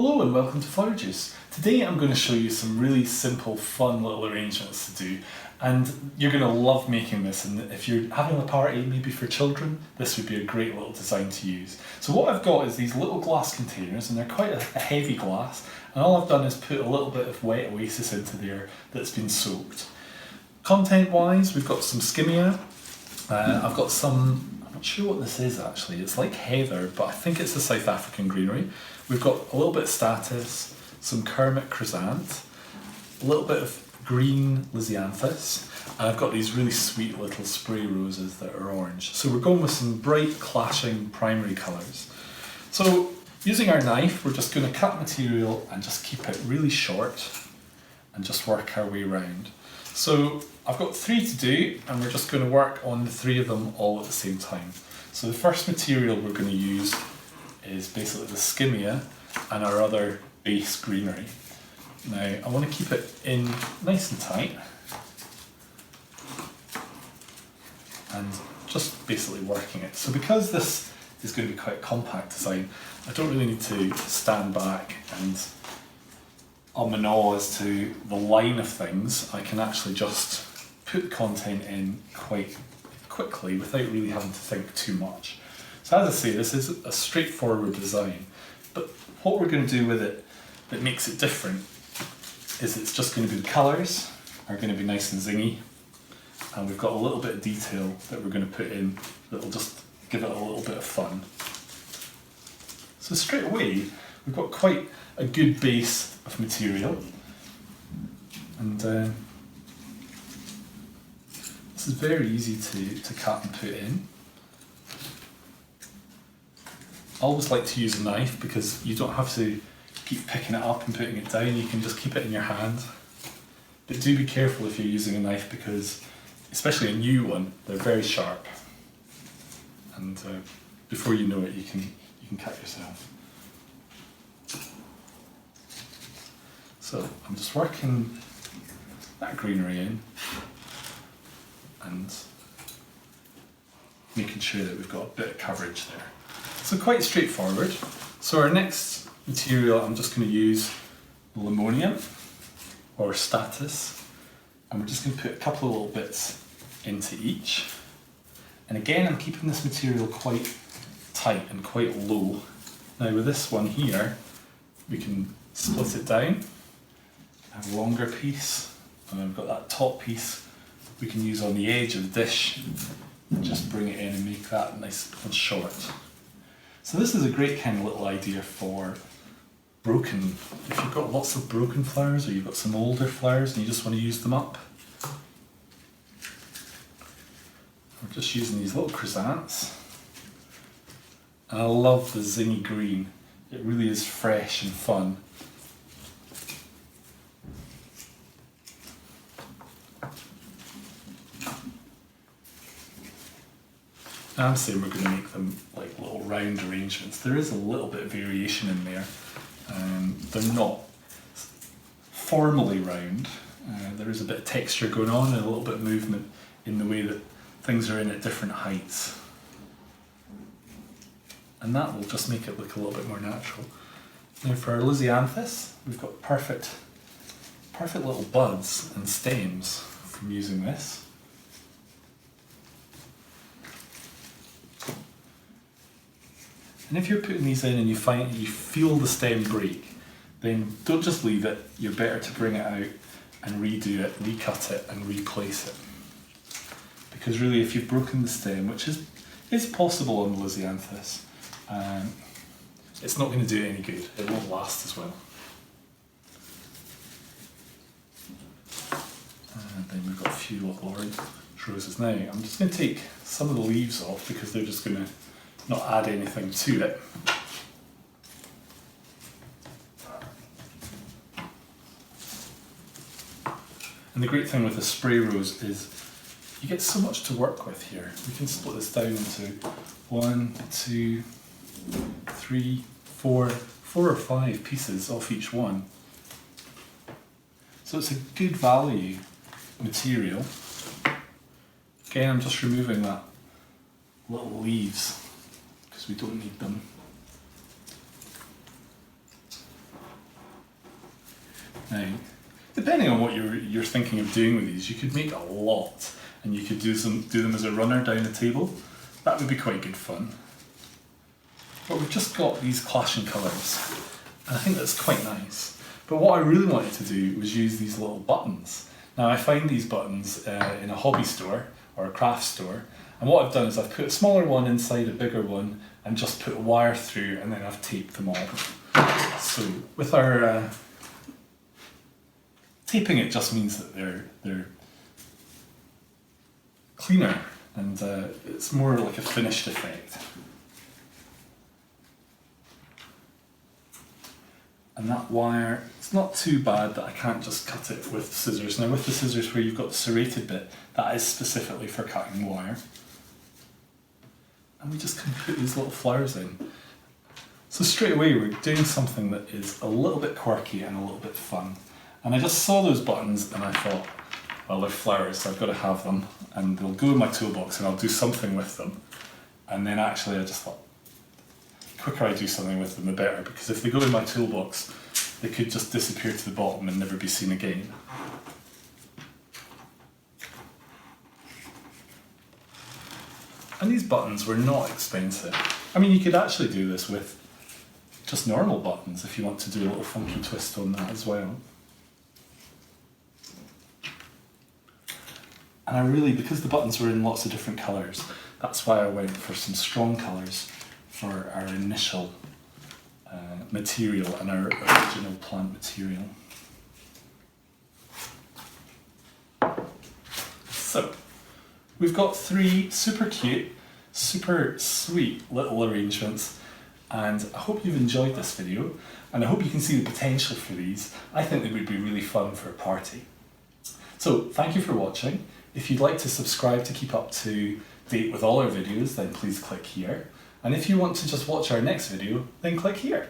Hello and welcome to Flower Juice. Today I'm going to show you some really simple, fun little arrangements to do, and you're going to love making this. And if you're having a party, maybe for children, this would be a great little design to use. So what I've got is these little glass containers, and they're quite a heavy glass, and all I've done is put a little bit of wet Oasis into there that's been soaked. Content wise, we've got some skimmia, I've got some, I'm not sure what this is actually, it's like heather, but I think it's a South African greenery. We've got a little bit of statice, some Kermit chrysanthemum, a little bit of green lisianthus, and I've got these really sweet little spray roses that are orange. So we're going with some bright clashing primary colours. So using our knife, we're just going to cut material and just keep it really short and just work our way around. So I've got 3 to do, and we're just going to work on the 3 of them all at the same time. So the first material we're going to use is basically the skimmia and our other base greenery. Now I want to keep it in nice and tight and just basically working it. So because this is going to be quite a compact design, I don't really need to stand back and and awe as to the line of things. I can actually just put the content in quite quickly without really having to think too much. So as I say, this is a straightforward design, but what we're going to do with it that makes it different is it's just going to be the colours are going to be nice and zingy, and we've got a little bit of detail that we're going to put in that will just give it a little bit of fun. So straight away we've got quite a good base of material, and this is very easy to cut and put in. I always like to use a knife because you don't have to keep picking it up and putting it down, you can just keep it in your hand. But do be careful if you're using a knife, because especially a new one, they're very sharp, and before you know it you can cut yourself. So I'm just working that greenery in and making sure that we've got a bit of coverage there. So quite straightforward. So our next material, I'm just going to use limonium or statice, and we're just going to put a couple of little bits into each. And again, I'm keeping this material quite tight and quite low. Now with this one here, we can split it down. Have a longer piece, and I've got that top piece we can use on the edge of the dish and just bring it in and make that nice and short. So this is a great kind of little idea for broken, if you've got lots of broken flowers or you've got some older flowers and you just want to use them up. We're just using these little chrysanthemums, and I love the zingy green. It really is fresh and fun. I'm saying we're going to make them like little round arrangements. There is a little bit of variation in there. They're not formally round. There is a bit of texture going on and a little bit of movement in the way that things are in at different heights. And that will just make it look a little bit more natural. Now for our lisianthus, we've got perfect little buds and stems from using this. And if you're putting these in and you feel the stem break, then don't just leave it. You're better to bring it out and redo it, recut it and replace it. Because really if you've broken the stem, which is possible on the lisianthus, it's not going to do it any good. It won't last as well. And then we've got a few little orange roses. Now I'm just going to take some of the leaves off because they're just going to not add anything to it. And the great thing with the spray rose is you get so much to work with here. We can split this down into 1, 2, 3, 4 or 5 pieces off each one. So it's a good value material. Again, I'm just removing that little leaves because we don't need them. Now, depending on what you're thinking of doing with these, you could make a lot, and you could do them as a runner down the table. That would be quite good fun. But we've just got these clashing colours, and I think that's quite nice. But what I really wanted to do was use these little buttons. Now I find these buttons in a hobby store or a craft store, and what I've done is I've put a smaller one inside a bigger one and just put a wire through, and then I've taped them all. So with our taping, it just means that they're cleaner, and it's more like a finished effect. And that wire, it's not too bad that I can't just cut it with scissors. Now with the scissors where you've got the serrated bit, that is specifically for cutting wire. And we just can put these little flowers in. So straight away we're doing something that is a little bit quirky and a little bit fun. And I just saw those buttons and I thought, well, they're flowers, so I've got to have them, and they'll go in my toolbox and I'll do something with them. And then actually I just thought, the quicker I do something with them, the better, because if they go in my toolbox, they could just disappear to the bottom and never be seen again. And these buttons were not expensive. I mean, you could actually do this with just normal buttons if you want to do a little funky twist on that as well. And I really, because the buttons were in lots of different colours, that's why I went for some strong colours for our initial material and our original plant material. So, we've got 3 super cute, super sweet little arrangements, and I hope you've enjoyed this video, and I hope you can see the potential for these. I think they would be really fun for a party. So, thank you for watching. If you'd like to subscribe to keep up to date with all our videos, then please click here. And if you want to just watch our next video, then click here.